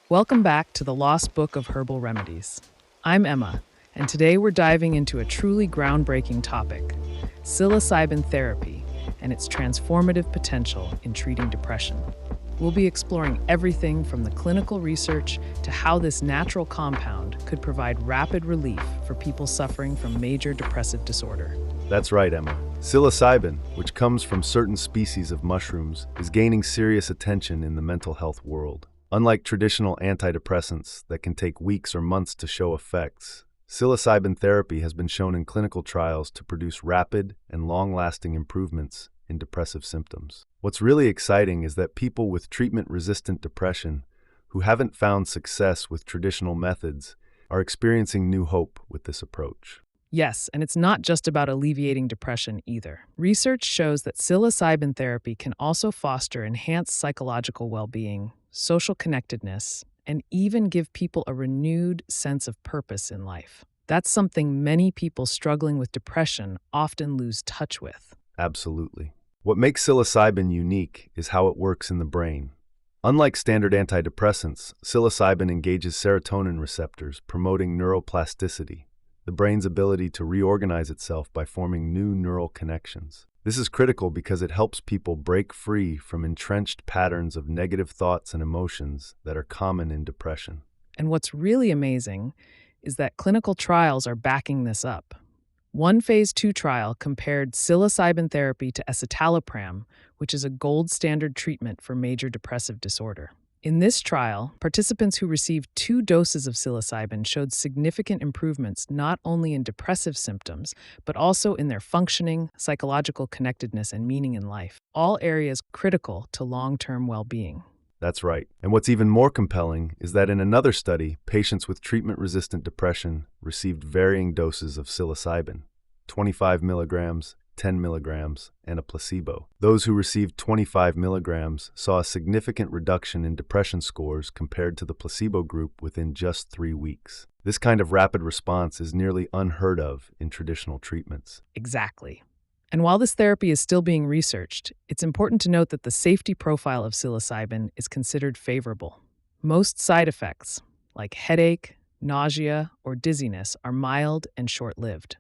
Welcome back to the Lost Book of Herbal Remedies. I'm Emma, and today we're diving into a truly groundbreaking topic, psilocybin therapy and its transformative potential in treating depression. We'll be exploring everything from the clinical research to how this natural compound could provide rapid relief for people suffering from major depressive disorder. That's right, Emma. Psilocybin, which comes from certain species of mushrooms, is gaining serious attention in the mental health world. Unlike traditional antidepressants that can take weeks or months to show effects, psilocybin therapy has been shown in clinical trials to produce rapid and long-lasting improvements in depressive symptoms. What's really exciting is that people with treatment-resistant depression who haven't found success with traditional methods are experiencing new hope with this approach. Yes, and it's not just about alleviating depression either. Research shows that psilocybin therapy can also foster enhanced psychological well-being, social connectedness, and even give people a renewed sense of purpose in life. That's something many people struggling with depression often lose touch with. Absolutely. What makes psilocybin unique is how it works in the brain. Unlike standard antidepressants, psilocybin engages serotonin receptors, promoting neuroplasticity, the brain's ability to reorganize itself by forming new neural connections. This is critical because it helps people break free from entrenched patterns of negative thoughts and emotions that are common in depression. And what's really amazing is that clinical trials are backing this up. One phase 2 trial compared psilocybin therapy to escitalopram, which is a gold standard treatment for major depressive disorder. In this trial, participants who received 2 doses of psilocybin showed significant improvements not only in depressive symptoms, but also in their functioning, psychological connectedness, and meaning in life, all areas critical to long-term well-being. That's right. And what's even more compelling is that in another study, patients with treatment-resistant depression received varying doses of psilocybin, 25 milligrams, 10 milligrams, and a placebo. Those who received 25 milligrams saw a significant reduction in depression scores compared to the placebo group within just 3 weeks. This kind of rapid response is nearly unheard of in traditional treatments. Exactly. And while this therapy is still being researched, it's important to note that the safety profile of psilocybin is considered favorable. Most side effects, like headache, nausea, or dizziness, are mild and short-lived.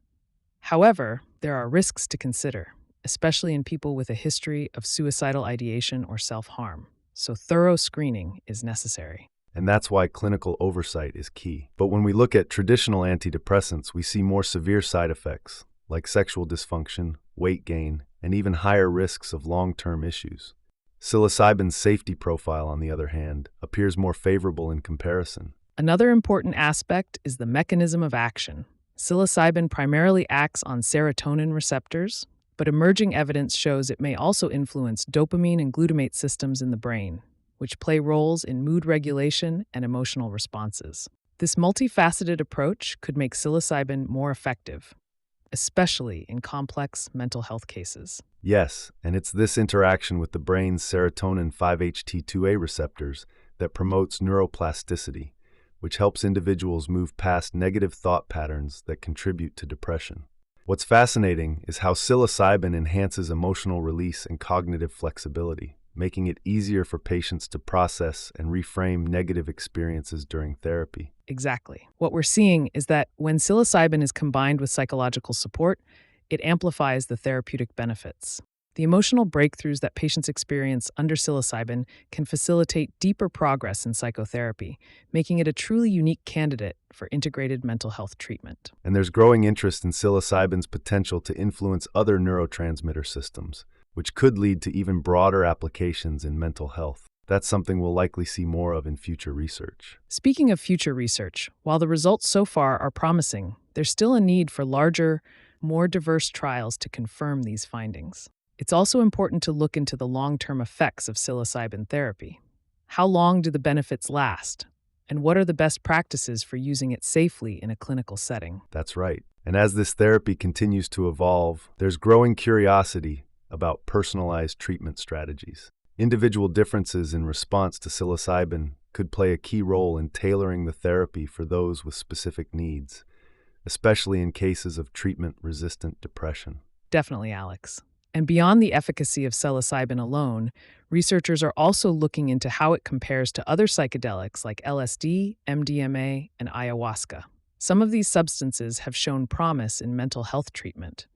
However, there are risks to consider, especially in people with a history of suicidal ideation or self-harm, so thorough screening is necessary. And that's why clinical oversight is key. But when we look at traditional antidepressants, we see more severe side effects, like sexual dysfunction, weight gain, and even higher risks of long-term issues. Psilocybin's safety profile, on the other hand, appears more favorable in comparison. Another important aspect is the mechanism of action. Psilocybin primarily acts on serotonin receptors, but emerging evidence shows it may also influence dopamine and glutamate systems in the brain, which play roles in mood regulation and emotional responses. This multifaceted approach could make psilocybin more effective, especially in complex mental health cases. Yes, and it's this interaction with the brain's serotonin 5-HT2A receptors that promotes neuroplasticity, which helps individuals move past negative thought patterns that contribute to depression. What's fascinating is how psilocybin enhances emotional release and cognitive flexibility, making it easier for patients to process and reframe negative experiences during therapy. Exactly. What we're seeing is that when psilocybin is combined with psychological support, it amplifies the therapeutic benefits. The emotional breakthroughs that patients experience under psilocybin can facilitate deeper progress in psychotherapy, making it a truly unique candidate for integrated mental health treatment. And there's growing interest in psilocybin's potential to influence other neurotransmitter systems, which could lead to even broader applications in mental health. That's something we'll likely see more of in future research. Speaking of future research, while the results so far are promising, there's still a need for larger, more diverse trials to confirm these findings. It's also important to look into the long-term effects of psilocybin therapy. How long do the benefits last? And what are the best practices for using it safely in a clinical setting? That's right. And as this therapy continues to evolve, there's growing curiosity about personalized treatment strategies. Individual differences in response to psilocybin could play a key role in tailoring the therapy for those with specific needs, especially in cases of treatment-resistant depression. Definitely, Alex. And beyond the efficacy of psilocybin alone, researchers are also looking into how it compares to other psychedelics like LSD, MDMA, and ayahuasca. Some of these substances have shown promise in mental health treatment,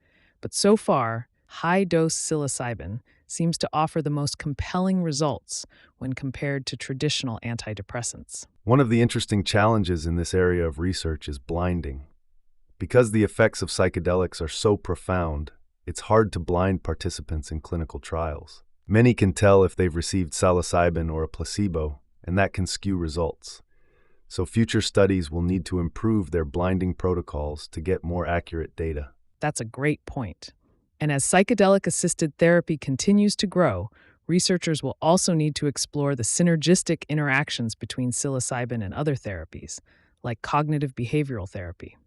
but so far, high-dose psilocybin seems to offer the most compelling results when compared to traditional antidepressants. One of the interesting challenges in this area of research is blinding. Because the effects of psychedelics are so profound, it's hard to blind participants in clinical trials. Many can tell if they've received psilocybin or a placebo, and that can skew results. So future studies will need to improve their blinding protocols to get more accurate data. That's a great point. And as psychedelic-assisted therapy continues to grow, researchers will also need to explore the synergistic interactions between psilocybin and other therapies, like cognitive behavioral therapy.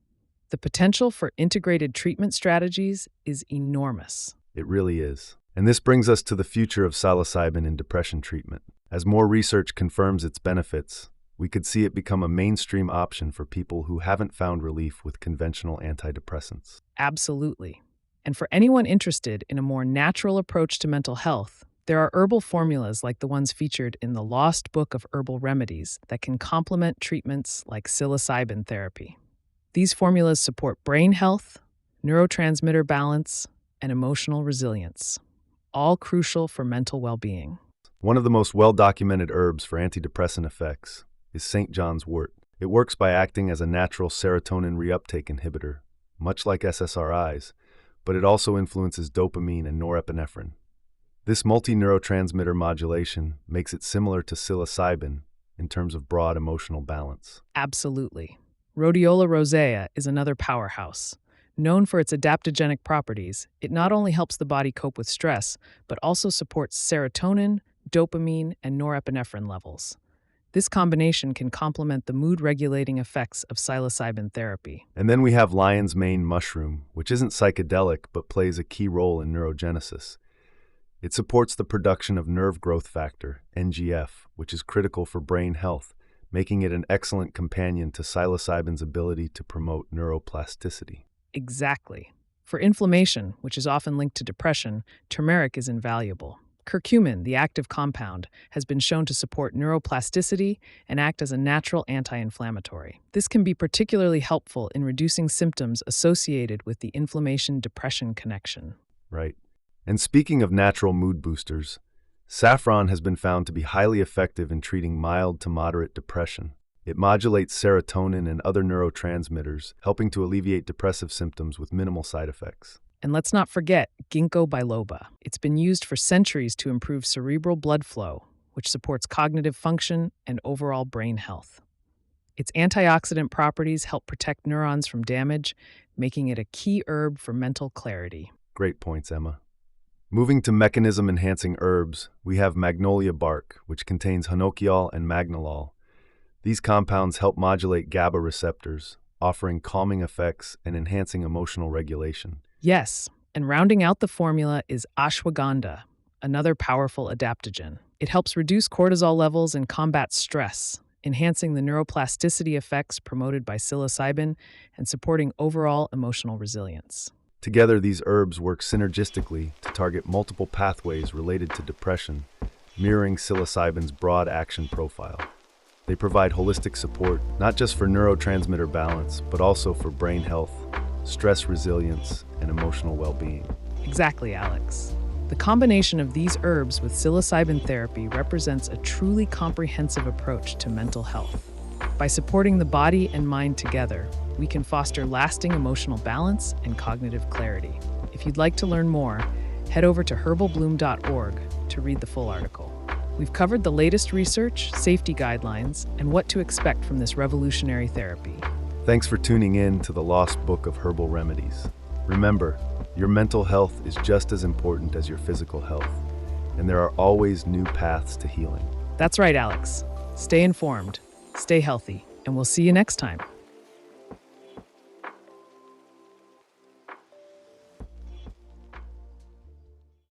The potential for integrated treatment strategies is enormous. It really is. And this brings us to the future of psilocybin in depression treatment. As more research confirms its benefits, we could see it become a mainstream option for people who haven't found relief with conventional antidepressants. Absolutely. And for anyone interested in a more natural approach to mental health, there are herbal formulas like the ones featured in the Lost Book of Herbal Remedies that can complement treatments like psilocybin therapy. These formulas support brain health, neurotransmitter balance, and emotional resilience, all crucial for mental well-being. One of the most well-documented herbs for antidepressant effects is St. John's wort. It works by acting as a natural serotonin reuptake inhibitor, much like SSRIs, but it also influences dopamine and norepinephrine. This multi-neurotransmitter modulation makes it similar to psilocybin in terms of broad emotional balance. Absolutely. Rhodiola rosea is another powerhouse. Known for its adaptogenic properties, it not only helps the body cope with stress, but also supports serotonin, dopamine, and norepinephrine levels. This combination can complement the mood-regulating effects of psilocybin therapy. And then we have lion's mane mushroom, which isn't psychedelic but plays a key role in neurogenesis. It supports the production of nerve growth factor, NGF, which is critical for brain health, making it an excellent companion to psilocybin's ability to promote neuroplasticity. Exactly. For inflammation, which is often linked to depression, turmeric is invaluable. Curcumin, the active compound, has been shown to support neuroplasticity and act as a natural anti-inflammatory. This can be particularly helpful in reducing symptoms associated with the inflammation-depression connection. Right. And speaking of natural mood boosters, saffron has been found to be highly effective in treating mild to moderate depression. It modulates serotonin and other neurotransmitters, helping to alleviate depressive symptoms with minimal side effects. And let's not forget ginkgo biloba. It's been used for centuries to improve cerebral blood flow, which supports cognitive function and overall brain health. Its antioxidant properties help protect neurons from damage, making it a key herb for mental clarity. Great points, Emma. Moving to mechanism-enhancing herbs, we have magnolia bark, which contains hanokiol and magnolol. These compounds help modulate GABA receptors, offering calming effects and enhancing emotional regulation. Yes, and rounding out the formula is ashwagandha, another powerful adaptogen. It helps reduce cortisol levels and combat stress, enhancing the neuroplasticity effects promoted by psilocybin and supporting overall emotional resilience. Together, these herbs work synergistically to target multiple pathways related to depression, mirroring psilocybin's broad action profile. They provide holistic support, not just for neurotransmitter balance, but also for brain health, stress resilience, and emotional well-being. Exactly, Alex. The combination of these herbs with psilocybin therapy represents a truly comprehensive approach to mental health. By supporting the body and mind together, we can foster lasting emotional balance and cognitive clarity. If you'd like to learn more, head over to herbalbloom.org to read the full article. We've covered the latest research, safety guidelines, and what to expect from this revolutionary therapy. Thanks for tuning in to the Lost Book of Herbal Remedies. Remember, your mental health is just as important as your physical health, and there are always new paths to healing. That's right, Alex. Stay informed, stay healthy, and we'll see you next time.